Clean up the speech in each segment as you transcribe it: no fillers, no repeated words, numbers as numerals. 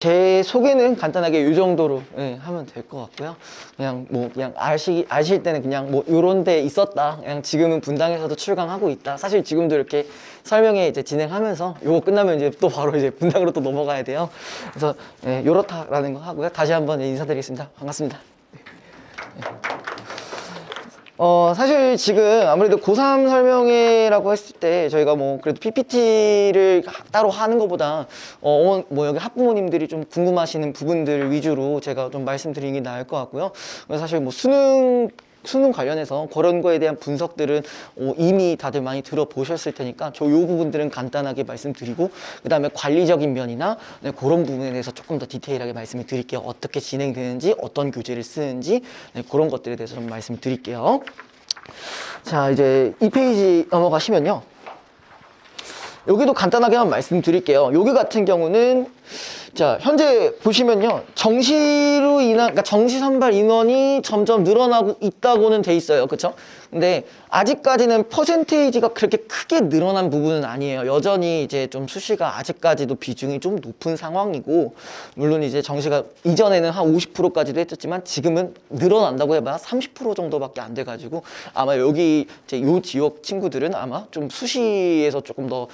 제 소개는 간단하게 이 정도로 하면 될 것 같고요. 그냥 아실 때는 그냥 뭐 요런 데 있었다. 그냥 지금은 분당에서도 출강하고 있다. 사실 지금도 이렇게 설명회 이제 진행하면서 요거 끝나면 이제 또 바로 이제 분당으로 또 넘어가야 돼요. 그래서 요렇다라는 거 하고요. 다시 한번 인사드리겠습니다. 반갑습니다. 사실 지금 아무래도 고3 설명회라고 했을 때 저희가 뭐 그래도 PPT를 따로 하는 것보다 뭐 여기 학부모님들이 좀 궁금하시는 부분들 위주로 제가 좀 말씀드리는 게 나을 것 같고요. 사실 뭐 수능 관련해서 그런 거에 대한 분석들은 이미 다들 많이 들어보셨을 테니까 저 요 부분들은 간단하게 말씀드리고 그 다음에 관리적인 면이나 그런 부분에 대해서 조금 더 디테일하게 말씀을 드릴게요. 어떻게 진행되는지, 어떤 교재를 쓰는지 그런 것들에 대해서 좀 말씀을 드릴게요. 자, 이제 이 페이지 넘어가시면요. 여기도 간단하게 한번 말씀드릴게요. 여기 같은 경우는 자, 현재 보시면요. 정시로 인한, 그러니까 정시 선발 인원이 점점 늘어나고 있다고는 돼 있어요. 그쵸? 근데 아직까지는 퍼센테이지가 그렇게 크게 늘어난 부분은 아니에요. 여전히 이제 좀 수시가 아직까지도 비중이 좀 높은 상황이고, 물론 이제 정시가 이전에는 한 50%까지도 했었지만 지금은 늘어난다고 해봐야 30% 정도밖에 안 돼가지고 아마 여기 이제 요 지역 친구들은 아마 좀 수시에서 조금 더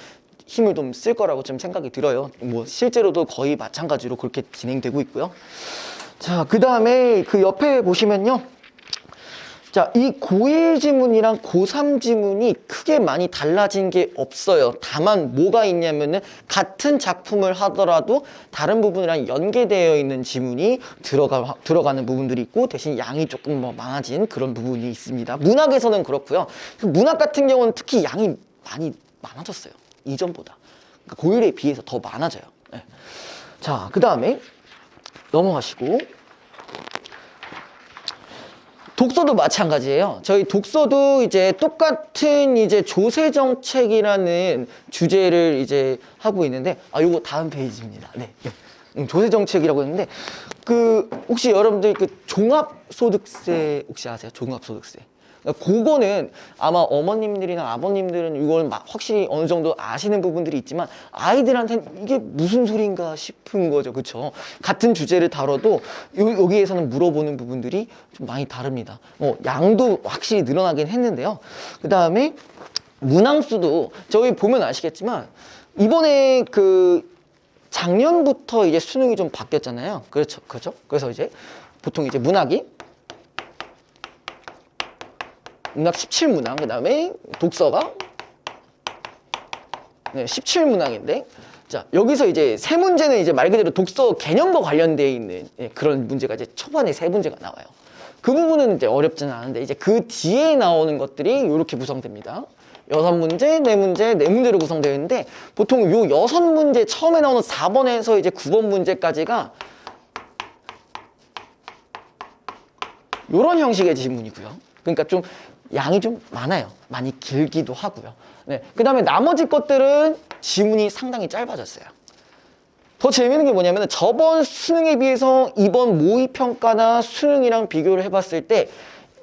힘을 좀 쓸 거라고 좀 생각이 들어요. 뭐 실제로도 거의 마찬가지로 그렇게 진행되고 있고요. 자, 그 다음에 그 옆에 보시면요. 자, 이 고1 지문이랑 고3 지문이 크게 많이 달라진 게 없어요. 다만 뭐가 있냐면은 같은 작품을 하더라도 다른 부분이랑 연계되어 있는 지문이 들어가는 부분들이 있고 대신 양이 조금 뭐 많아진 그런 부분이 있습니다. 문학에서는 그렇고요. 문학 같은 경우는 특히 양이 많이 많아졌어요. 이전보다. 그러니까 고1에 비해서 더 많아져요. 네. 자, 그 다음에 넘어가시고 독서도 마찬가지예요. 저희 독서도 이제 똑같은 이제 조세정책이라는 주제를 이제 하고 있는데 요거 다음 페이지입니다. 네. 조세정책이라고 했는데 혹시 여러분들 종합소득세 혹시 아세요? 종합소득세. 그거는 아마 어머님들이나 아버님들은 이걸 확실히 어느 정도 아시는 부분들이 있지만 아이들한테는 이게 무슨 소린가 싶은 거죠. 그쵸? 같은 주제를 다뤄도 여기에서는 물어보는 부분들이 좀 많이 다릅니다. 양도 확실히 늘어나긴 했는데요. 그 다음에 문항수도 저희 보면 아시겠지만 이번에 작년부터 이제 수능이 좀 바뀌었잖아요. 그렇죠. 그렇죠? 그래서 이제 보통 이제 문학 17문항, 그 다음에 독서가 17문항인데, 자, 여기서 이제 세 문제는 이제 말 그대로 독서 개념과 관련되어 있는 그런 문제가 이제 초반에 세 문제가 나와요. 그 부분은 이제 어렵지는 않은데, 이제 그 뒤에 나오는 것들이 이렇게 구성됩니다. 6문제, 4문제, 4문제로 구성되어 있는데, 보통 요 6문제, 처음에 나오는 4번에서 이제 9번 문제까지가 요런 형식의 지문이고요. 그러니까 좀 양이 좀 많아요. 많이 길기도 하고요. 네. 그 다음에 나머지 것들은 지문이 상당히 짧아졌어요. 더 재미있는 게 뭐냐면 저번 수능에 비해서 이번 모의평가나 수능이랑 비교를 해봤을 때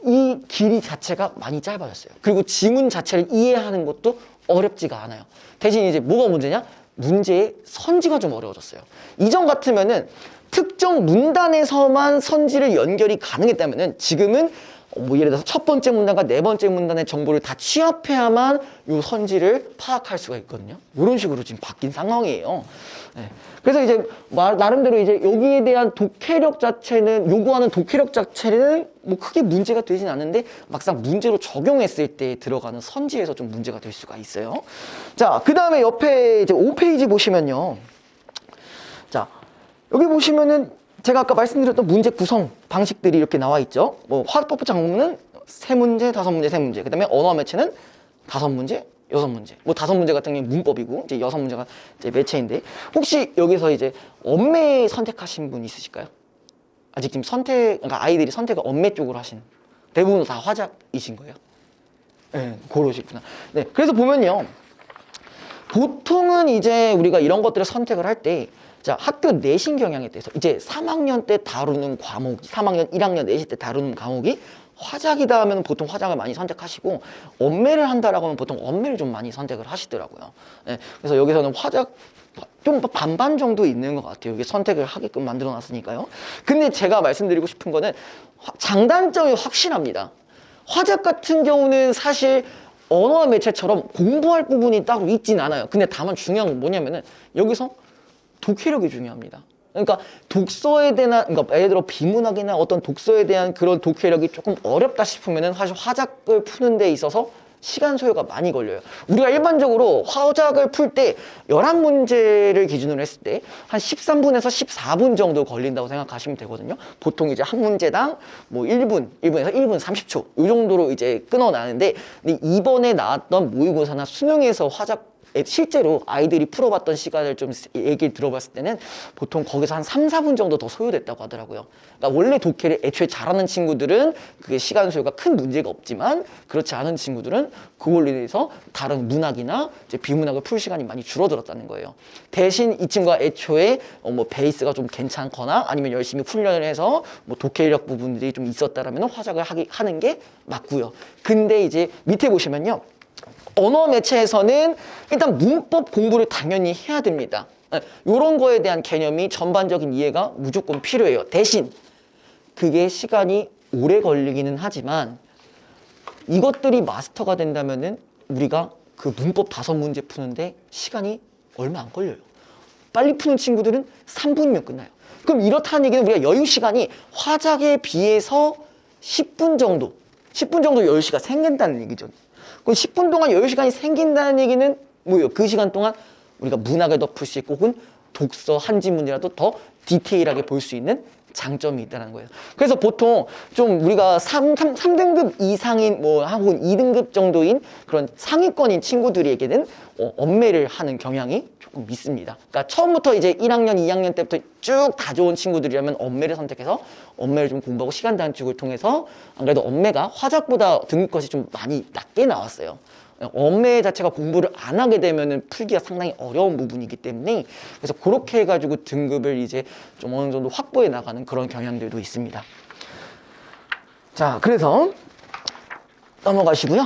이 길이 자체가 많이 짧아졌어요. 그리고 지문 자체를 이해하는 것도 어렵지가 않아요. 대신 이제 뭐가 문제냐? 문제의 선지가 좀 어려워졌어요. 이전 같으면은 특정 문단에서만 선지를 연결이 가능했다면은 지금은 뭐 예를 들어서 첫 번째 문단과 네 번째 문단의 정보를 다 취합해야만 요 선지를 파악할 수가 있거든요. 이런 식으로 지금 바뀐 상황이에요. 네. 그래서 이제 나름대로 이제 여기에 대한 독해력 자체는 요구하는 독해력 자체는 뭐 크게 문제가 되진 않는데 막상 문제로 적용했을 때 들어가는 선지에서 좀 문제가 될 수가 있어요. 자, 그 다음에 옆에 이제 5페이지 보시면요. 자, 여기 보시면은 제가 아까 말씀드렸던 문제 구성 방식들이 이렇게 나와 있죠. 뭐 화법부 작문은 3문제, 5문제, 3문제. 그 다음에 언어 매체는 5문제, 6문제. 뭐 5문제 같은 경우는 문법이고 이제 6문제가 이제 매체인데 혹시 여기서 이제 언매 선택하신 분 있으실까요? 아직 지금 그러니까 아이들이 선택을 언매 쪽으로 하신 대부분 다 화작이신 거예요? 네, 그러시구나. 네, 그래서 보면요. 보통은 이제 우리가 이런 것들을 선택을 할 때 자, 학교 내신 경향에 대해서 이제 3학년 때 다루는 과목, 3학년, 1학년 내신 때 다루는 과목이 화작이다 하면 보통 화작을 많이 선택하시고, 엄매를 한다라고 하면 보통 엄매를 좀 많이 선택을 하시더라고요. 네, 그래서 여기서는 화작 좀 반반 정도 있는 것 같아요. 이게 선택을 하게끔 만들어 놨으니까요. 근데 제가 말씀드리고 싶은 거는 장단점이 확실합니다. 화작 같은 경우는 사실 언어와 매체처럼 공부할 부분이 따로 있진 않아요. 근데 다만 중요한 건 뭐냐면은 여기서 독해력이 중요합니다. 그러니까 독서에 대한, 그러니까 예를 들어 비문학이나 어떤 독서에 대한 그런 독해력이 조금 어렵다 싶으면은 사실 화작을 푸는 데 있어서 시간 소요가 많이 걸려요. 우리가 일반적으로 화작을 풀 때 11문제를 기준으로 했을 때 한 13분에서 14분 정도 걸린다고 생각하시면 되거든요. 보통 이제 한 문제당 뭐 1분에서 1분 30초 이 정도로 이제 끊어나는데, 근데 이번에 나왔던 모의고사나 수능에서 화작 실제로 아이들이 풀어봤던 시간을 좀 얘기를 들어봤을 때는 보통 거기서 한 3, 4분 정도 더 소요됐다고 하더라고요. 그러니까 원래 독해를 애초에 잘하는 친구들은 그게 시간 소요가 큰 문제가 없지만, 그렇지 않은 친구들은 그걸로 인해서 다른 문학이나 이제 비문학을 풀 시간이 많이 줄어들었다는 거예요. 대신 이 친구가 애초에 뭐 베이스가 좀 괜찮거나 아니면 열심히 훈련을 해서 뭐 독해력 부분들이 좀 있었다라면 화작을 하는 게 맞고요. 근데 이제 밑에 보시면요, 언어 매체에서는 일단 문법 공부를 당연히 해야 됩니다. 이런 거에 대한 개념이 전반적인 이해가 무조건 필요해요. 대신 그게 시간이 오래 걸리기는 하지만 이것들이 마스터가 된다면은 우리가 그 문법 5문제 푸는데 시간이 얼마 안 걸려요. 빨리 푸는 친구들은 3분이면 끝나요. 그럼 이렇다는 얘기는 우리가 여유 시간이 화작에 비해서 10분 정도 여유 시간 생긴다는 얘기죠. 그럼 10분 동안 여유 시간이 생긴다는 얘기는 뭐예요? 그 시간 동안 우리가 문학을 더 풀 수 있고 혹은 독서 한지 문제라도 더 디테일하게 볼 수 있는 장점이 있다는 거예요. 그래서 보통 좀 우리가 3등급 이상인 뭐 혹은 2등급 정도인 그런 상위권인 친구들에게는 엄매를 하는 경향이 조금 있습니다. 그러니까 처음부터 이제 1학년, 2학년 때부터 쭉 다 좋은 친구들이라면 엄매를 선택해서 엄매를 좀 공부하고 시간 단축을 통해서, 안 그래도 엄매가 화작보다 등급컷이 좀 많이 낮게 나왔어요. 엄매 자체가 공부를 안 하게 되면은 풀기가 상당히 어려운 부분이기 때문에, 그래서 그렇게 해가지고 등급을 이제 좀 어느 정도 확보해 나가는 그런 경향들도 있습니다. 자, 그래서 넘어가시고요.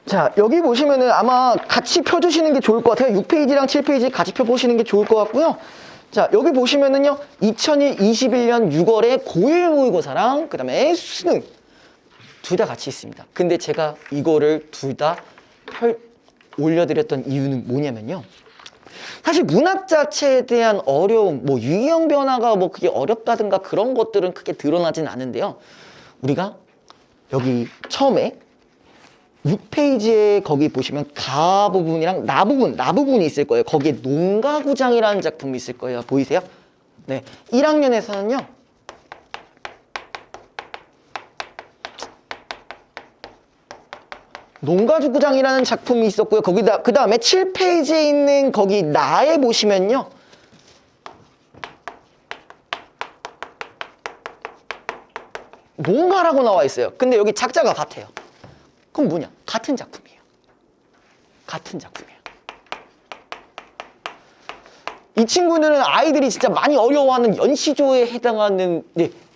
자, 여기 보시면은 아마 같이 펴주시는 게 좋을 것 같아요. 6페이지랑 7페이지 같이 펴보시는 게 좋을 것 같고요. 자, 여기 보시면은요, 2021년 6월에 고1 모의고사랑 그 다음에 수능 둘 다 같이 있습니다. 근데 제가 이거를 둘 다 올려드렸던 이유는 뭐냐면요, 사실 문학 자체에 대한 어려움, 뭐 유형 변화가 뭐 그게 어렵다든가 그런 것들은 크게 드러나진 않은데요, 우리가 여기 처음에 6페이지에 거기 보시면 가 부분이랑 나 부분이 있을 거예요. 거기에 농가구장이라는 작품이 있을 거예요. 보이세요? 네, 1학년에서는요 농가구장이라는 작품이 있었고요. 거기다 그 다음에 7페이지에 있는 거기 나에 보시면요, 농가라고 나와 있어요. 근데 여기 작자가 같아요. 그럼 뭐냐? 같은 작품이에요. 같은 작품이에요. 이 친구들은 아이들이 진짜 많이 어려워하는 연시조에 해당하는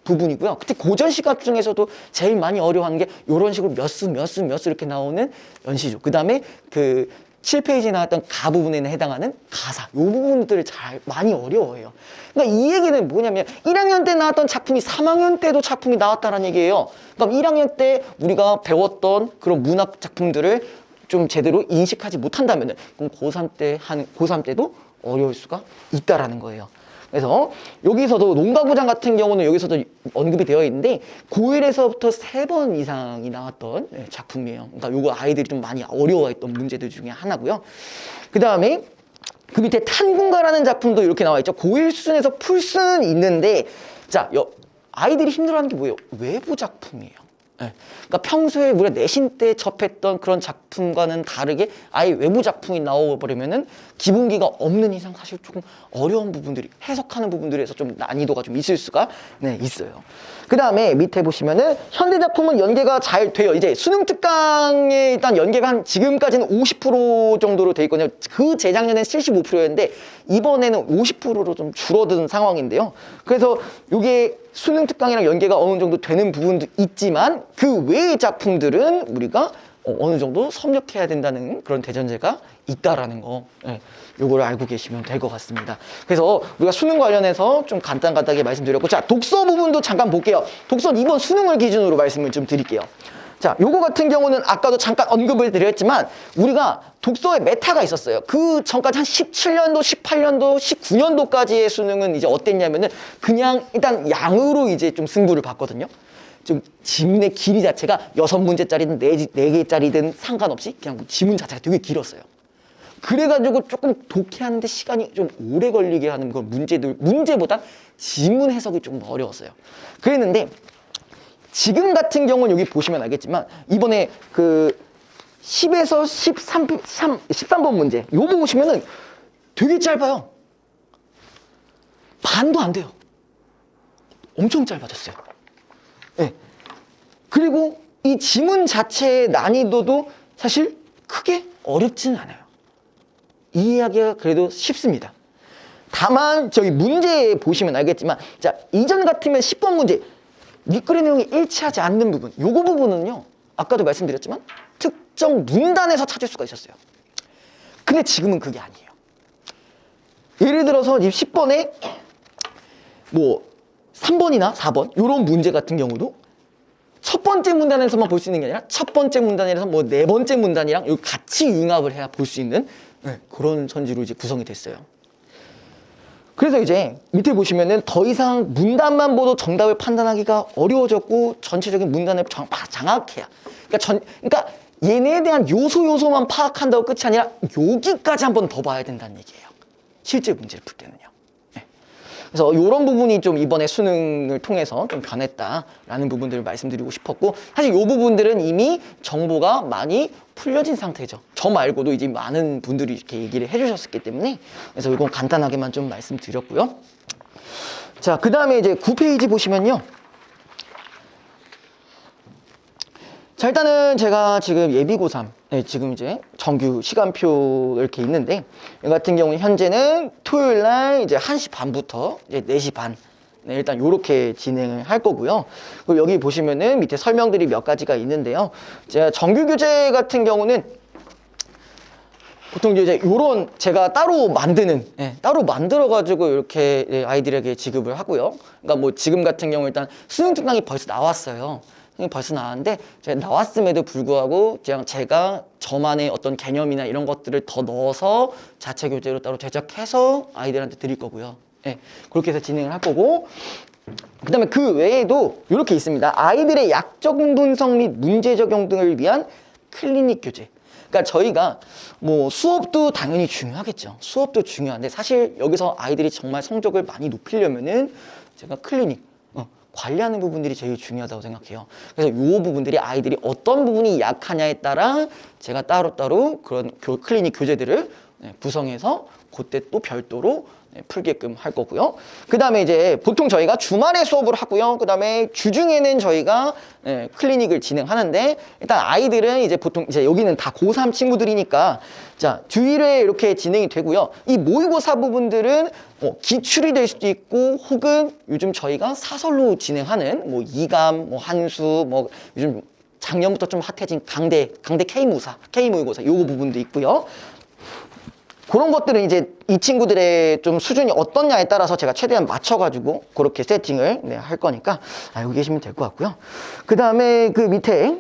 부분이고요. 그때 고전 시각 중에서도 제일 많이 어려워하는 게 이런 식으로 몇 수 이렇게 나오는 연시조. 그 다음에 그 7페이지에 나왔던 가 부분에 해당하는 가사. 이 부분들을 잘 많이 어려워해요. 그러니까 이 얘기는 뭐냐면 1학년 때 나왔던 작품이 3학년 때도 작품이 나왔다는 얘기예요. 그럼 1학년 때 우리가 배웠던 그런 문학 작품들을 좀 제대로 인식하지 못한다면 그럼 고3 때도 어려울 수가 있다라는 거예요. 그래서 여기서도 농가구장 같은 경우는 여기서도 언급이 되어 있는데 고1에서부터 3번 이상이 나왔던 작품이에요. 그러니까 요거 아이들이 좀 많이 어려워했던 문제들 중에 하나고요. 그 다음에 그 밑에 탄군가라는 작품도 이렇게 나와 있죠. 고1 수준에서 풀 수는 있는데, 자, 아이들이 힘들어하는 게 뭐예요? 외부 작품이에요. 네. 그러니까 평소에 우리가 내신 때 접했던 그런 작품과는 다르게 아예 외부 작품이 나와버리면은 기본기가 없는 이상 사실 조금 어려운 부분들이, 해석하는 부분들에서 좀 난이도가 좀 있을 수가 있어요. 그 다음에 밑에 보시면은 현대 작품은 연계가 잘 돼요. 이제 수능 특강에 일단 연계가 한 지금까지는 50% 정도로 돼 있거든요. 그 재작년에는 75%였는데 이번에는 50%로 좀 줄어든 상황인데요. 그래서 이게 수능 특강이랑 연계가 어느 정도 되는 부분도 있지만 그 외의 작품들은 우리가 어느 정도 섭렵해야 된다는 그런 대전제가 있다라는 거, 예, 요거를 알고 계시면 될 것 같습니다. 그래서 우리가 수능 관련해서 좀 간단하게 말씀드렸고, 자, 독서 부분도 잠깐 볼게요. 독서 이번 수능을 기준으로 말씀을 좀 드릴게요. 자, 요거 같은 경우는 아까도 잠깐 언급을 드렸지만 우리가 독서의 메타가 있었어요. 그 전까지 한 17년도, 18년도, 19년도까지의 수능은 이제 어땠냐면은 그냥 일단 양으로 이제 좀 승부를 봤거든요. 좀 지문의 길이 자체가 6문제짜리든 4개짜리든 상관없이 그냥 뭐 지문 자체가 되게 길었어요. 그래가지고 조금 독해하는데 시간이 좀 오래 걸리게 하는 그런 문제보다 지문 해석이 좀 어려웠어요. 그랬는데 지금 같은 경우는 여기 보시면 알겠지만 이번에 그 10에서 13번 문제 요거 보시면은 되게 짧아요. 반도 안 돼요. 엄청 짧아졌어요. 네. 그리고 이 지문 자체의 난이도도 사실 크게 어렵지는 않아요. 이해하기가 그래도 쉽습니다. 다만 저기 문제 보시면 알겠지만 자, 이전 같으면 10번 문제 밑그림 내용이 일치하지 않는 부분, 요거 부분은요 아까도 말씀드렸지만 특정 문단에서 찾을 수가 있었어요. 근데 지금은 그게 아니에요. 예를 들어서 10번에 뭐 3번이나 4번 요런 문제 같은 경우도 첫 번째 문단에서만 볼 수 있는 게 아니라 첫 번째 문단에서 뭐 네 번째 문단이랑 요 같이 융합을 해야 볼 수 있는, 네, 그런 선지로 이제 구성이 됐어요. 그래서 이제 밑에 보시면은 더 이상 문단만 보도 정답을 판단하기가 어려워졌고 전체적인 문단을 장악해야. 그러니까 얘네에 대한 요소만 파악한다고 끝이 아니라 여기까지 한번 더 봐야 된다는 얘기예요. 실제 문제를 풀 때는요. 네. 그래서 이런 부분이 좀 이번에 수능을 통해서 좀 변했다라는 부분들을 말씀드리고 싶었고, 사실 이 부분들은 이미 정보가 많이 풀려진 상태죠. 저 말고도 이제 많은 분들이 이렇게 얘기를 해주셨기 때문에, 그래서 이건 간단하게만 좀 말씀드렸고요. 자, 그 다음에 이제 9페이지 보시면요. 자, 일단은 제가 지금 예비고3, 네, 지금 이제 정규 시간표 이렇게 있는데, 이 같은 경우는 현재는 토요일 날 이제 1시 반부터 이제 4시 반. 네, 일단 요렇게 진행을 할 거고요. 그리고 여기 보시면은 밑에 설명들이 몇 가지가 있는데요. 제가 정규 교재 같은 경우는 보통 이제 요런 제가 따로 만드는, 따로 만들어가지고 이렇게 아이들에게 지급을 하고요. 그러니까 뭐 지금 같은 경우 일단 수능 특강이 벌써 나왔어요. 벌써 나왔는데 제가 나왔음에도 불구하고 제가 저만의 어떤 개념이나 이런 것들을 더 넣어서 자체 교재로 따로 제작해서 아이들한테 드릴 거고요. 네, 그렇게 해서 진행을 할 거고, 그 다음에 그 외에도 이렇게 있습니다. 아이들의 약적 분석 및 문제 적용 등을 위한 클리닉 교재. 그러니까 저희가 뭐 수업도 당연히 중요하겠죠. 수업도 중요한데 사실 여기서 아이들이 정말 성적을 많이 높이려면은 제가 클리닉 관리하는 부분들이 제일 중요하다고 생각해요. 그래서 이 부분들이 아이들이 어떤 부분이 약하냐에 따라 제가 따로따로 그런 클리닉 교재들을 구성해서 그때 또 별도로 풀게끔 할 거고요. 그 다음에 이제 보통 저희가 주말에 수업을 하고요. 그 다음에 주중에는 저희가 클리닉을 진행하는데, 일단 아이들은 이제 보통 이제 여기는 다 고3 친구들이니까 자, 주일에 이렇게 진행이 되고요. 이 모의고사 부분들은 기출이 될 수도 있고 혹은 요즘 저희가 사설로 진행하는 뭐 이감, 뭐 한수, 뭐 요즘 작년부터 좀 핫해진 강대 K 모의고사 요거 부분도 있고요. 그런 것들은 이제 이 친구들의 좀 수준이 어떻냐에 따라서 제가 최대한 맞춰가지고 그렇게 세팅을 할 거니까 알고 계시면 될 것 같고요. 그 다음에 그 밑에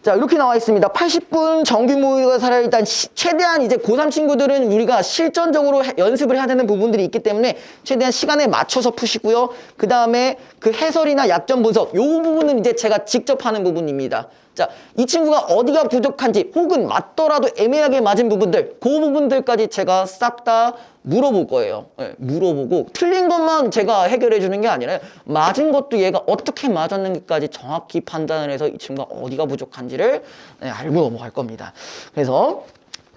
자, 이렇게 나와 있습니다. 80분 정규 모의고사를 일단 최대한 이제 고3 친구들은 우리가 실전적으로 연습을 해야 되는 부분들이 있기 때문에 최대한 시간에 맞춰서 푸시고요. 그 다음에 그 해설이나 약점 분석, 요 부분은 이제 제가 직접 하는 부분입니다. 자, 이 친구가 어디가 부족한지 혹은 맞더라도 애매하게 맞은 부분들, 그 부분들까지 제가 싹 다 물어볼 거예요. 네, 물어보고 틀린 것만 제가 해결해 주는 게 아니라 맞은 것도 얘가 어떻게 맞았는지까지 정확히 판단을 해서 이 친구가 어디가 부족한지를 알고 넘어갈 겁니다. 그래서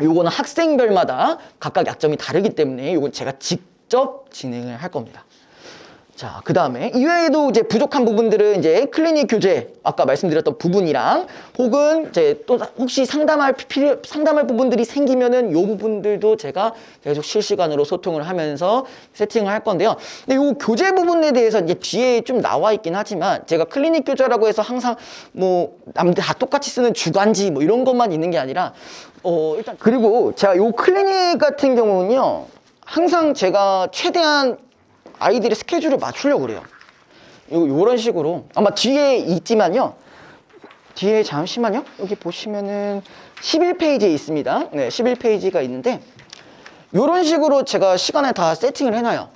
요거는 학생별마다 각각 약점이 다르기 때문에 요건 제가 직접 진행을 할 겁니다. 자, 그 다음에 이외에도 이제 부족한 부분들은 이제 클리닉 교재 아까 말씀드렸던 부분이랑 혹은 이제 또 혹시 상담할 부분들이 생기면은 요 부분들도 제가 계속 실시간으로 소통을 하면서 세팅을 할 건데요. 근데 요 교재 부분에 대해서 이제 뒤에 좀 나와 있긴 하지만 제가 클리닉 교재라고 해서 항상 뭐 남들 다 똑같이 쓰는 주간지 뭐 이런 것만 있는 게 아니라 일단 그리고 제가 요 클리닉 같은 경우는요. 항상 제가 최대한 아이들의 스케줄을 맞추려고 그래요. 요런 식으로 아마 뒤에 있지만요. 뒤에 잠시만요. 여기 보시면은 11페이지에 있습니다. 네, 11페이지가 있는데 요런 식으로 제가 시간에 다 세팅을 해놔요.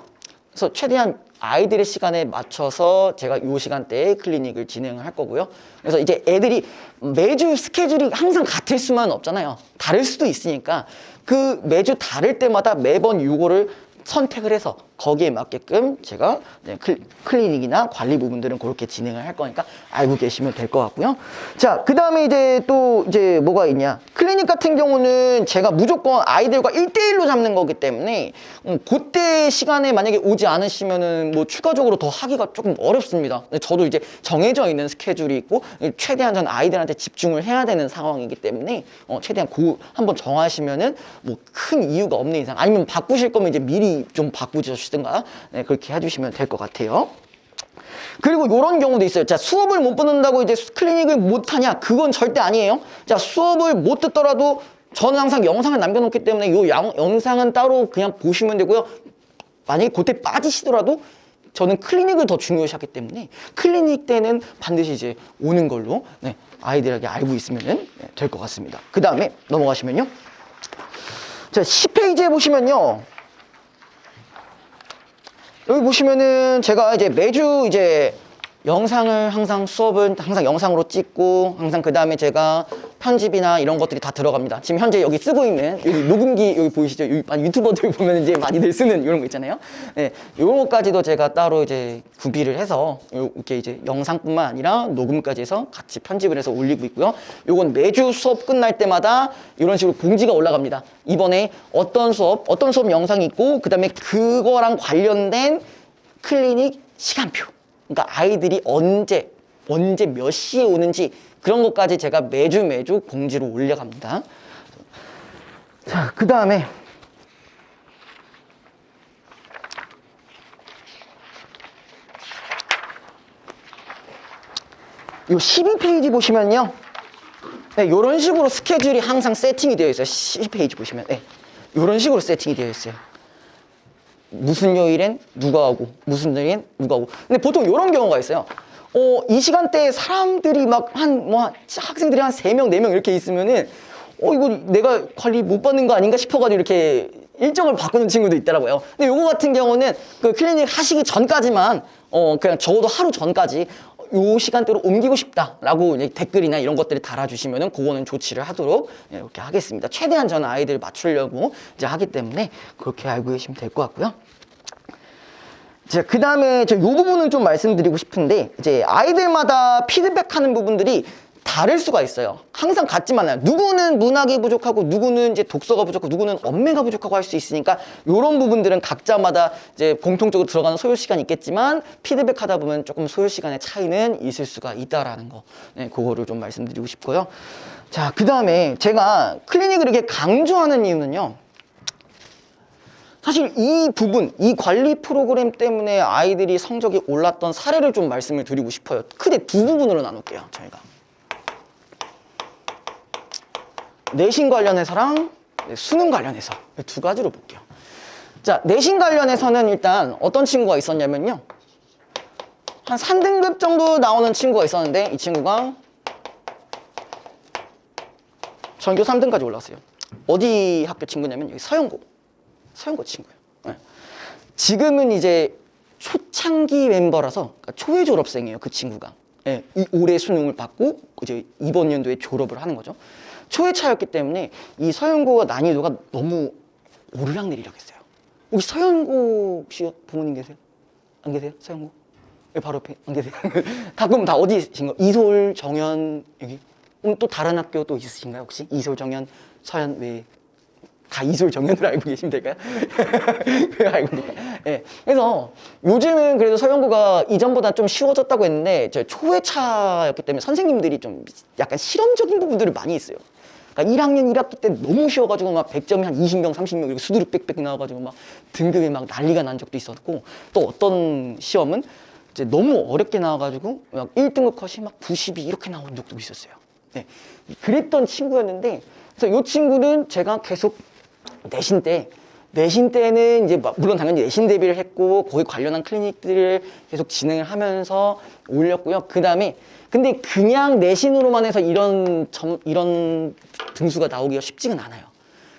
그래서 최대한 아이들의 시간에 맞춰서 제가 요 시간대에 클리닉을 진행을 할 거고요. 그래서 이제 애들이 매주 스케줄이 항상 같을 수만 없잖아요. 다를 수도 있으니까 그 매주 다를 때마다 매번 요거를 선택을 해서 거기에 맞게끔 제가 클리닉이나 관리 부분들은 그렇게 진행을 할 거니까 알고 계시면 될 것 같고요. 자, 그 다음에 이제 또 이제 뭐가 있냐. 클리닉 같은 경우는 제가 무조건 아이들과 1대1로 잡는 거기 때문에 그때 시간에 만약에 오지 않으시면은 뭐 추가적으로 더 하기가 조금 어렵습니다. 저도 이제 정해져 있는 스케줄이 있고 최대한 전 아이들한테 집중을 해야 되는 상황이기 때문에 최대한 한번 정하시면은 뭐 큰 이유가 없는 이상 아니면 바꾸실 거면 이제 미리 좀 바꾸시든가 네, 그렇게 해주시면 될 것 같아요. 그리고 이런 경우도 있어요. 자, 수업을 못 듣는다고 이제 클리닉을 못 하냐? 그건 절대 아니에요. 자, 수업을 못 듣더라도 저는 항상 영상을 남겨놓기 때문에 이 영상은 따로 그냥 보시면 되고요. 만약에 그때 빠지시더라도 저는 클리닉을 더 중요시하기 때문에 클리닉 때는 반드시 이제 오는 걸로 네, 아이들에게 알고 있으면 될 것 같습니다. 그 다음에 넘어가시면요. 자, 10페이지에 보시면요. 여기 보시면은 제가 이제 매주 이제 영상을 항상 수업은 항상 영상으로 찍고 항상 그 다음에 제가 편집이나 이런 것들이 다 들어갑니다. 지금 현재 여기 쓰고 있는 여기 녹음기 여기 보이시죠? 여기 유튜버들 보면 이제 많이들 쓰는 이런 거 있잖아요. 네, 이런 것까지도 제가 따로 이제 구비를 해서 이렇게 이제 영상뿐만 아니라 녹음까지 해서 같이 편집을 해서 올리고 있고요. 요건 매주 수업 끝날 때마다 이런 식으로 공지가 올라갑니다. 이번에 어떤 수업 영상이 있고 그 다음에 그거랑 관련된 클리닉 시간표. 그러니까 아이들이 언제 몇 시에 오는지 그런 것까지 제가 매주 공지로 올려갑니다. 자, 그 다음에 요 12페이지 보시면요. 네, 이런 식으로 스케줄이 항상 세팅이 되어 있어요. 12페이지 보시면 네, 이런 식으로 세팅이 되어 있어요. 무슨 요일엔 누가 하고 무슨 요일엔 누가 하고. 근데 보통 이런 경우가 있어요. 이 시간대에 사람들이 막 학생들이 한 3명, 4명 이렇게 있으면은 이거 내가 관리 못 받는 거 아닌가 싶어가지고 이렇게 일정을 바꾸는 친구도 있더라고요. 근데 요거 같은 경우는 그 클리닉 하시기 전까지만 그냥 적어도 하루 전까지 요 시간대로 옮기고 싶다라고 이제 댓글이나 이런 것들을 달아주시면은 그거는 조치를 하도록 이렇게 하겠습니다. 최대한 저는 아이들 맞추려고 이제 하기 때문에 그렇게 알고 계시면 될 것 같고요. 자, 그 다음에 요 부분은 좀 말씀드리고 싶은데 이제 아이들마다 피드백하는 부분들이 다를 수가 있어요. 항상 같지만 않아요. 누구는 문학이 부족하고 누구는 이제 독서가 부족하고 누구는 언매가 부족하고 할 수 있으니까 이런 부분들은 각자마다 이제 공통적으로 들어가는 소요 시간이 있겠지만 피드백하다 보면 조금 소요 시간의 차이는 있을 수가 있다라는 거. 네, 그거를 좀 말씀드리고 싶고요. 자, 그 다음에 제가 클리닉을 이렇게 강조하는 이유는요. 사실 이 부분, 이 관리 프로그램 때문에 아이들이 성적이 올랐던 사례를 좀 말씀을 드리고 싶어요. 크게 두 부분으로 나눌게요, 저희가. 내신 관련해서랑 수능 관련해서 두 가지로 볼게요. 자, 내신 관련해서는 일단 어떤 친구가 있었냐면요. 한 3등급 정도 나오는 친구가 있었는데 이 친구가 전교 3등까지 올라왔어요. 어디 학교 친구냐면 여기 서영고 친구예요. 네. 지금은 이제 초창기 멤버라서 그러니까 초회 졸업생이에요. 그 친구가. 네, 올해 수능을 받고 이제 이번 연도에 졸업을 하는 거죠. 초회차였기 때문에 이 서영고가 난이도가 너무 오르락내리락 했어요. 혹시 서영고 혹시 부모님 계세요? 안 계세요? 서영고? 왜 바로 옆에 안 계세요? 그럼 다 어디신가요? 이솔, 정연, 여기? 또 다른 학교 또 있으신가요? 혹시? 이솔, 정연, 서연, 왜? 다 이솔, 정연으로 알고 계시면 될까요? 알고 계실까요? 예. 그래서 요즘은 그래도 서영구가 이전보다 좀 쉬워졌다고 했는데 저 초회차였기 때문에 선생님들이 좀 약간 실험적인 부분들을 많이 했어요. 그러니까 1학년 1학기 때 너무 쉬워가지고 막 100점이 한 20명, 30명 이렇게 수두룩 빽빽 나와가지고 막 등급이 막 난리가 난 적도 있었고, 또 어떤 시험은 이제 너무 어렵게 나와가지고 막 1등급 컷이 막 92 이렇게 나온 적도 있었어요. 네. 그랬던 친구였는데, 그래서 이 친구는 제가 계속 내신 때는 이제 물론 당연히 내신 대비를 했고 거기 관련한 클리닉들을 계속 진행을 하면서 올렸고요. 그 다음에 근데 그냥 내신으로만 해서 이런 등수가 나오기가 쉽지는 않아요.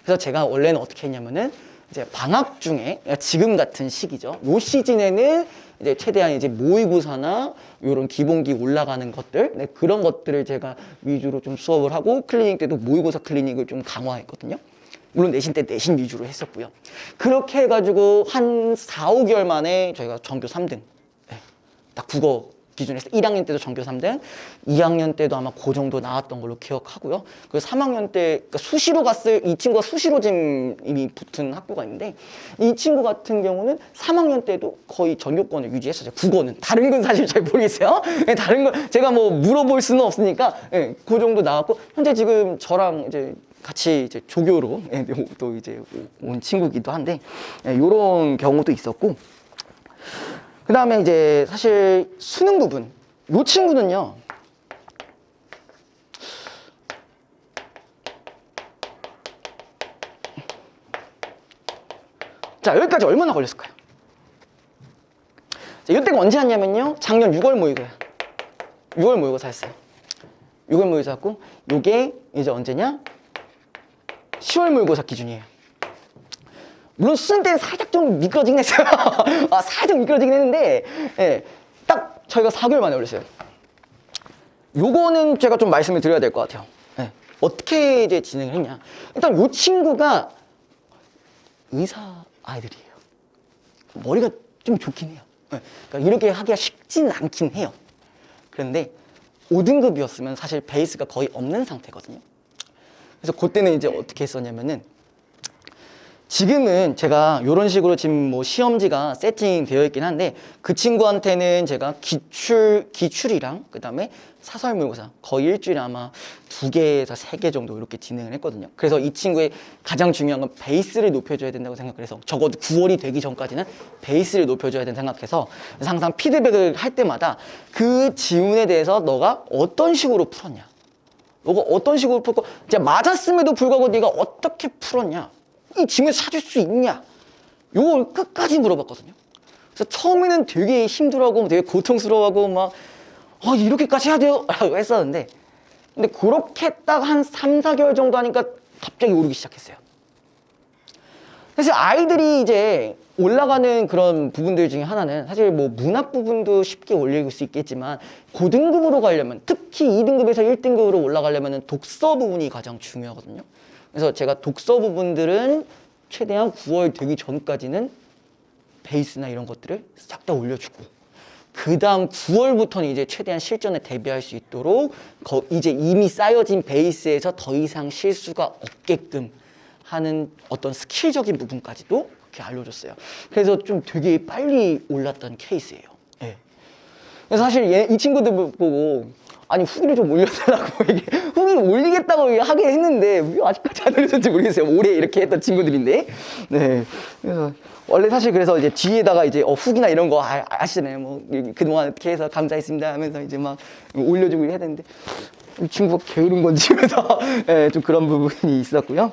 그래서 제가 원래는 어떻게 했냐면은 이제 방학 중에 지금 같은 시기죠. 요 시즌에는 이제 최대한 이제 모의고사나 이런 기본기 올라가는 것들, 네, 그런 것들을 제가 위주로 좀 수업을 하고 클리닉 때도 모의고사 클리닉을 좀 강화했거든요. 물론 내신 때 내신 위주로 했었고요. 그렇게 해가지고 한 4, 5개월 만에 저희가 전교 3등. 네, 딱 국어 기준에서 1학년 때도 전교 3등, 2학년 때도 아마 그 정도 나왔던 걸로 기억하고요. 그리고 3학년 때 그러니까 수시로 이 친구가 수시로 지금 이미 붙은 학교가 있는데, 이 친구 같은 경우는 3학년 때도 거의 전교권을 유지했었어요. 국어는. 다른 건 사실 잘 모르겠어요. 다른 건 제가 뭐 물어볼 수는 없으니까 그 정도 나왔고, 현재 지금 저랑 이제 같이 이제 조교로 또 이제 온 친구기도 한데, 이런 경우도 있었고, 그 다음에 이제 사실 수능 부분, 이 친구는요, 자, 여기까지 얼마나 걸렸을까요? 자, 이때가 언제 왔냐면요, 작년 6월 모의고사. 6월 모의고사였어요. 6월 모의고사였고, 요게 이제 언제냐? 10월 모의고사 기준이에요. 물론 수능 때는 살짝 좀 미끄러지긴 했어요. 살짝 미끄러지긴 했는데, 딱 저희가 4개월 만에 올렸어요. 요거는 제가 좀 말씀을 드려야 될 것 같아요. 어떻게 이제 진행을 했냐. 일단 요 친구가 의사 아이들이에요. 머리가 좀 좋긴 해요. 그러니까 이렇게 하기가 쉽진 않긴 해요. 그런데 5등급이었으면 사실 베이스가 거의 없는 상태거든요. 그래서 그때는 이제 어떻게 했었냐면은, 지금은 제가 이런 식으로 지금 뭐 시험지가 세팅되어 있긴 한데, 그 친구한테는 제가 기출이랑 그 다음에 사설 모의고사 거의 일주일에 아마 2개에서 3개 정도 이렇게 진행을 했거든요. 그래서 이 친구의 가장 중요한 건 베이스를 높여줘야 된다고 생각해서, 적어도 9월이 되기 전까지는 베이스를 높여줘야 된다고 생각해서 항상 피드백을 할 때마다 그 지문에 대해서 너가 어떤 식으로 풀었냐, 너가 어떤 식으로 풀고 이제 맞았음에도 불구하고 네가 어떻게 풀었냐, 이 지문을 찾을 수 있냐, 요걸 끝까지 물어봤거든요. 그래서 처음에는 되게 힘들어하고 되게 고통스러워하고 막 이렇게까지 해야 돼요? 라고 했었는데, 근데 그렇게 딱 한 3, 4개월 정도 하니까 갑자기 오르기 시작했어요. 그래서 아이들이 이제 올라가는 그런 부분들 중에 하나는 사실 뭐 문학 부분도 쉽게 올릴 수 있겠지만, 고등급으로 가려면, 특히 2등급에서 1등급으로 올라가려면 독서 부분이 가장 중요하거든요. 그래서 제가 독서 부분들은 최대한 9월 되기 전까지는 베이스나 이런 것들을 싹 다 올려주고, 그 다음 9월부터는 이제 최대한 실전에 대비할 수 있도록 이제 이미 쌓여진 베이스에서 더 이상 실수가 없게끔 하는 어떤 스킬적인 부분까지도 그렇게 알려줬어요. 그래서 좀 되게 빨리 올랐던 케이스예요. 그래서 사실 이 친구들 보고 아니 후기를 좀 올려달라고 후기를 올리겠다고 하긴 했는데 왜 아직까지 안 올려줬는지 모르겠어요. 올해 이렇게 했던 친구들인데. 네. 그래서 원래 사실 그래서 이제 뒤에다가 이제 후기나 이런 거 아시잖아요. 뭐 그동안 이렇게 해서 감사했습니다 하면서 이제 막 올려주고 해야 되는데, 이 친구가 게으른 건지 그래서 좀 그런 부분이 있었고요.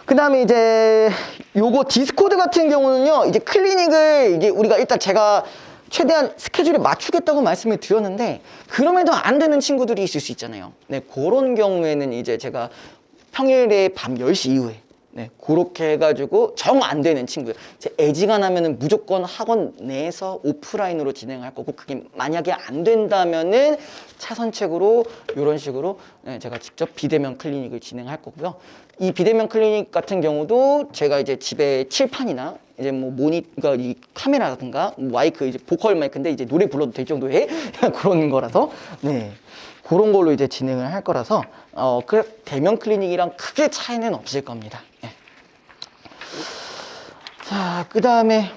그 다음에 이제 요거 디스코드 같은 경우는요, 이제 클리닉을 이게 우리가 일단 제가 최대한 스케줄에 맞추겠다고 말씀을 드렸는데, 그럼에도 안 되는 친구들이 있을 수 있잖아요. 네, 그런 경우에는 이제 제가 평일에 밤 10시 이후에 그렇게 해가지고 정 안 되는 친구들, 제 애지간하면은 무조건 학원 내에서 오프라인으로 진행할 거고, 그게 만약에 안 된다면은 차선책으로 이런 식으로 제가 직접 비대면 클리닉을 진행할 거고요. 이 비대면 클리닉 같은 경우도 제가 이제 집에 칠판이나 이제 뭐 그러니까 이 카메라라든가 마이크, 이제 보컬 마이크인데 이제 노래 불러도 될 정도의 그런 거라서, 그런 걸로 이제 진행을 할 거라서 그 대면 클리닉이랑 크게 차이는 없을 겁니다. 자, 그 다음에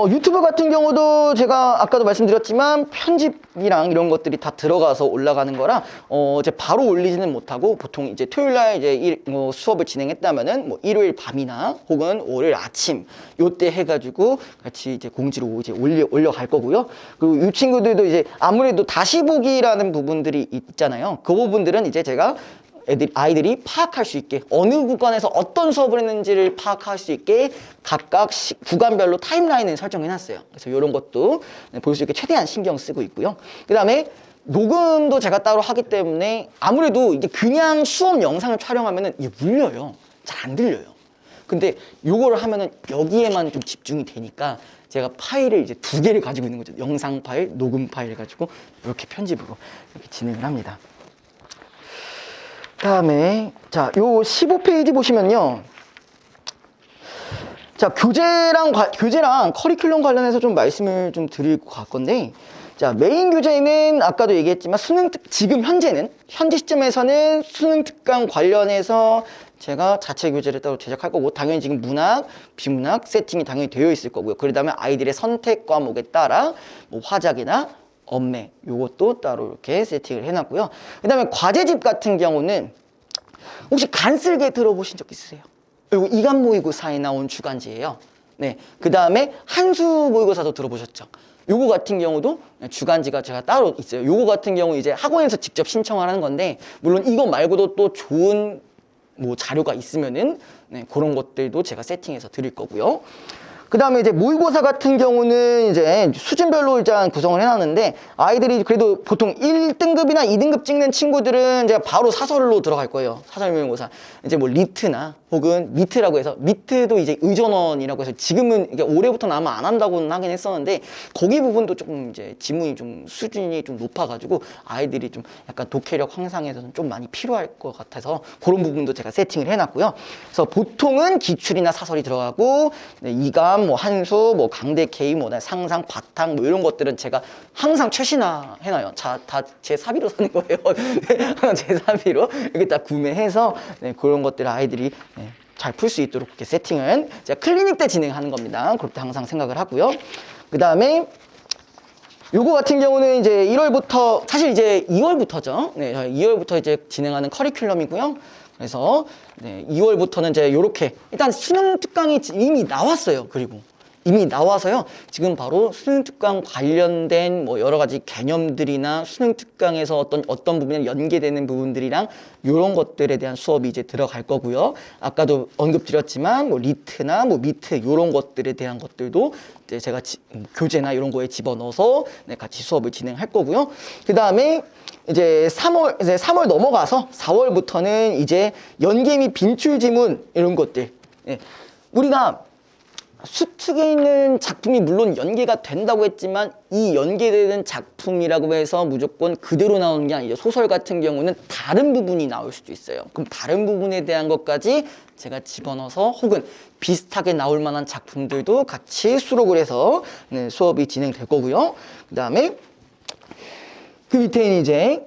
유튜브 같은 경우도 제가 아까도 말씀드렸지만 편집이랑 이런 것들이 다 들어가서 올라가는 거라 이제 바로 올리지는 못하고 보통 이제 토요일 날 이제 수업을 진행했다면은 뭐 일요일 밤이나 혹은 월요일 아침 요때 해가지고 같이 이제 공지로 이제 올려갈 거고요. 그리고 이 친구들도 이제 아무래도 다시 보기라는 부분들이 있잖아요. 그 부분들은 이제 제가 아이들이 파악할 수 있게 어느 구간에서 어떤 수업을 했는지를 파악할 수 있게 각각 구간별로 타임라인을 설정해 놨어요. 그래서 이런 것도 볼 수 있게 최대한 신경 쓰고 있고요. 그 다음에 녹음도 제가 따로 하기 때문에 아무래도 이게 그냥 수업 영상을 촬영하면은 이게 물려요. 잘 안 들려요. 근데 요거를 하면은 여기에만 좀 집중이 되니까 제가 파일을 이제 2개를 가지고 있는 거죠. 영상 파일, 녹음 파일 가지고 이렇게 편집으로 이렇게 진행을 합니다. 다음에 자, 요 15페이지 보시면요. 자, 교재랑 커리큘럼 관련해서 좀 말씀을 좀 드리고 갈 건데, 자, 메인 교재는 아까도 얘기했지만 지금 현재 시점에서는 수능 특강 관련해서 제가 자체 교재를 따로 제작할 거고, 당연히 지금 문학, 비문학 세팅이 당연히 되어 있을 거고요. 그러다면 아이들의 선택 과목에 따라 뭐 화작이나 엄매 요것도 따로 이렇게 세팅을 해놨고요. 그 다음에 과제집 같은 경우는 혹시 간쓸게 들어보신 적 있으세요? 그리고 이간 모의고사에 나온 주간지예요. 네, 그 다음에 한수 모의고사도 들어보셨죠? 요거 같은 경우도 주간지가 제가 따로 있어요. 요거 같은 경우 이제 학원에서 직접 신청을 하는 건데, 물론 이거 말고도 또 좋은 뭐 자료가 있으면은 그런 것들도 제가 세팅해서 드릴 거고요. 그 다음에 이제 모의고사 같은 경우는 이제 수준별로 일단 구성을 해놨는데, 아이들이 그래도 보통 1등급이나 2등급 찍는 친구들은 이제 바로 사설로 들어갈 거예요. 사설 모의고사. 이제 뭐 리트나 혹은 미트라고 해서, 미트도 이제 의전원이라고 해서 지금은 이게 올해부터는 아마 안 한다고는 하긴 했었는데, 거기 부분도 조금 이제 지문이 좀 수준이 좀 높아가지고 아이들이 좀 약간 독해력 향상에서는 좀 많이 필요할 것 같아서 그런 부분도 제가 세팅을 해놨고요. 그래서 보통은 기출이나 사설이 들어가고, 이감, 뭐 한수, 뭐 강대 K, 뭐 상상, 바탕 뭐 이런 것들은 제가 항상 최신화 해놔요. 다 제 사비로 사는 거예요. 제 사비로 이렇게 딱 구매해서 그런 것들을 아이들이 잘 풀 수 있도록 이렇게 세팅은 제가 클리닉 때 진행하는 겁니다. 그렇게 항상 생각을 하고요. 그 다음에 요거 같은 경우는 이제 1월부터, 사실 이제 2월부터죠. 네, 2월부터 이제 진행하는 커리큘럼이고요. 그래서 2월부터는 이제 요렇게 일단 수능 특강이 이미 나왔어요. 그리고 이미 나와서요. 지금 바로 수능 특강 관련된 뭐 여러 가지 개념들이나 수능 특강에서 어떤 부분에 연계되는 부분들이랑 이런 것들에 대한 수업이 이제 들어갈 거고요. 아까도 언급드렸지만 뭐 리트나 뭐 미트 이런 것들에 대한 것들도 이제 제가 교재나 이런 거에 집어넣어서 같이 수업을 진행할 거고요. 그 다음에 이제 3월 넘어가서 4월부터는 이제 연계 및 빈출 지문 이런 것들. 우리가 수특에 있는 작품이 물론 연계가 된다고 했지만, 이 연계되는 작품이라고 해서 무조건 그대로 나오는 게 아니죠. 소설 같은 경우는 다른 부분이 나올 수도 있어요. 그럼 다른 부분에 대한 것까지 제가 집어넣어서 혹은 비슷하게 나올 만한 작품들도 같이 수록을 해서 수업이 진행될 거고요. 그 다음에 그 밑에는 이제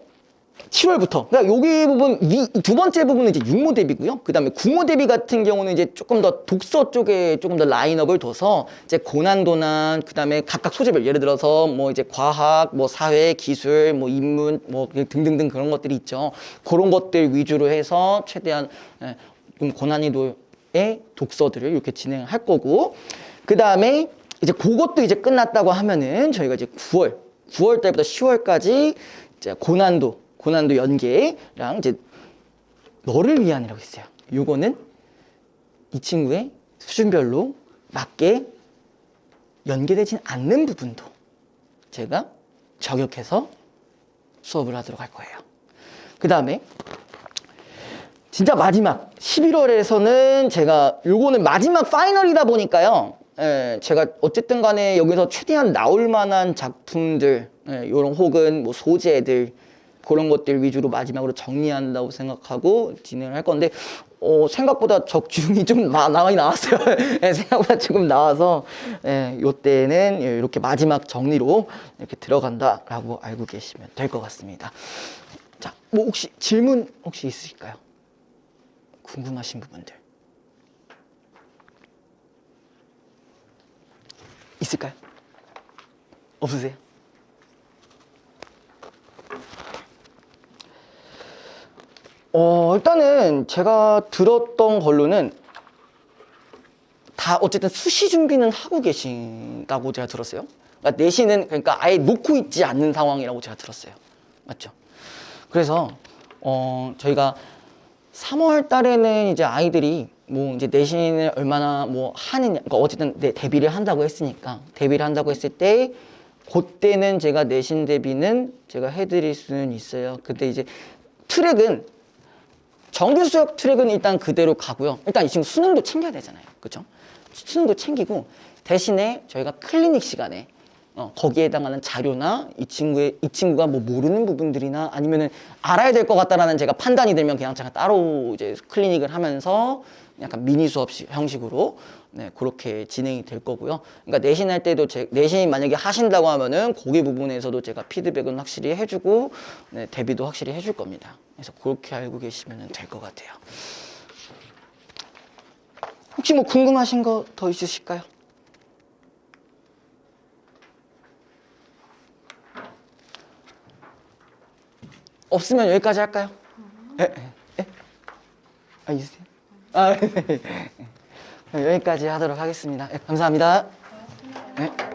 7월부터, 그러니까 여기 부분, 두 번째 부분은 이제 육모 대비고요. 그 다음에 구모 대비 같은 경우는 이제 조금 더 독서 쪽에 조금 더 라인업을 둬서 이제 고난도나 그 다음에 각각 소재별, 예를 들어서 뭐 이제 과학, 뭐 사회, 기술, 뭐 인문, 뭐 등등등 그런 것들이 있죠. 그런 것들 위주로 해서 최대한 좀 고난이도의 독서들을 이렇게 진행할 거고, 그 다음에 이제 그것도 이제 끝났다고 하면은 저희가 이제 9월 달부터 10월까지 이제 고난도 연계랑 이제 너를 위한이라고 있어요. 요거는 이 친구의 수준별로 맞게 연계되진 않는 부분도 제가 저격해서 수업을 하도록 할 거예요. 그 다음에 진짜 마지막 11월에서는 제가 요거는 마지막 파이널이다 보니까요. 제가 어쨌든 간에 여기서 최대한 나올 만한 작품들, 요런 혹은 뭐 소재들 그런 것들 위주로 마지막으로 정리한다고 생각하고 진행을 할 건데, 생각보다 적중이 좀 많이 나왔어요. 생각보다 조금 나와서, 요때는 이렇게 마지막 정리로 이렇게 들어간다라고 알고 계시면 될 것 같습니다. 자, 뭐 혹시 질문 혹시 있으실까요? 궁금하신 부분들. 있을까요? 없으세요? 일단은 제가 들었던 걸로는 다 어쨌든 수시 준비는 하고 계신다고 제가 들었어요. 그러니까 내신은 그러니까 아예 놓고 있지 않는 상황이라고 제가 들었어요. 맞죠? 그래서 저희가 3월 달에는 이제 아이들이 뭐 이제 내신을 얼마나 뭐 하느냐, 그러니까 어쨌든 대비를 한다고 했으니까 대비를 한다고 했을 때 그때는 제가 내신 대비는 제가 해드릴 수는 있어요. 근데 이제 트랙은 정규 수업 트랙은 일단 그대로 가고요. 일단 이 친구 수능도 챙겨야 되잖아요. 그렇죠? 수능도 챙기고 대신에 저희가 클리닉 시간에 거기에 해당하는 자료나 이 친구가 뭐 모르는 부분들이나 아니면은 알아야 될 것 같다라는 제가 판단이 들면 그냥 제가 따로 이제 클리닉을 하면서 약간 미니 수업 형식으로 네, 그렇게 진행이 될 거고요. 그러니까 내신할 때도 내신 만약에 하신다고 하면은 거기 부분에서도 제가 피드백은 확실히 해주고 네, 대비도 확실히 해줄 겁니다. 그래서 그렇게 알고 계시면 될 것 같아요. 혹시 뭐 궁금하신 거 더 있으실까요? 없으면 여기까지 할까요? 있으세요? 네. 여기까지 하도록 하겠습니다. 감사합니다. 네.